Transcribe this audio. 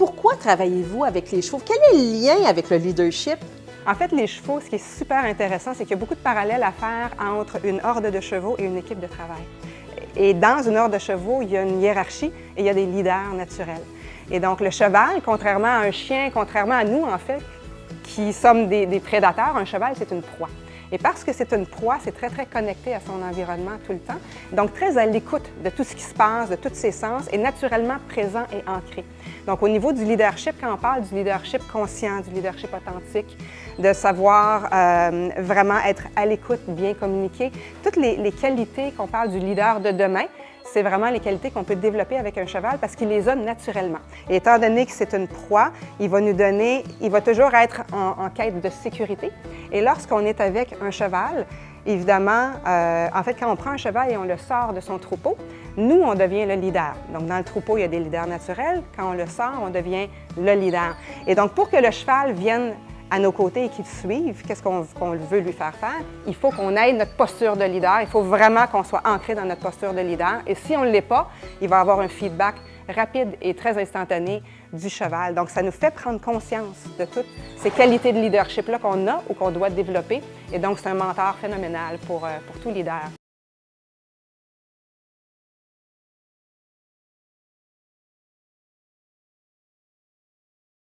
pourquoi travaillez-vous avec les chevaux? Quel est le lien avec le leadership? En fait, les chevaux, ce qui est super intéressant, c'est qu'il y a beaucoup de parallèles à faire entre une horde de chevaux et une équipe de travail. Et dans une horde de chevaux, il y a une hiérarchie et il y a des leaders naturels. Et donc, le cheval, contrairement à un chien, contrairement à nous, en fait, qui sommes des prédateurs, un cheval, c'est une proie. Et parce que c'est une proie, c'est très, très connecté à son environnement tout le temps. Donc, très à l'écoute de tout ce qui se passe, de tous ses sens, et naturellement présent et ancré. Donc, au niveau du leadership, quand on parle du leadership conscient, du leadership authentique, de savoir vraiment être à l'écoute, bien communiquer, toutes les qualités qu'on parle du leader de demain, c'est vraiment les qualités qu'on peut développer avec un cheval parce qu'il les a naturellement. Et étant donné que c'est une proie, il va toujours être en quête de sécurité. Et lorsqu'on est avec un cheval, évidemment, en fait, quand on prend un cheval et on le sort de son troupeau, nous, on devient le leader. Donc, dans le troupeau, il y a des leaders naturels. Quand on le sort, on devient le leader. Et donc, pour que le cheval vienne à nos côtés et qu'il suive, qu'est-ce qu'on veut lui faire faire? Il faut qu'on aide notre posture de leader. Il faut vraiment qu'on soit ancré dans notre posture de leader. Et si on ne l'est pas, il va avoir un feedback rapide et très instantané du cheval. Donc, ça nous fait prendre conscience de toutes ces qualités de leadership-là qu'on a ou qu'on doit développer. Et donc, c'est un mentor phénoménal pour tout leader.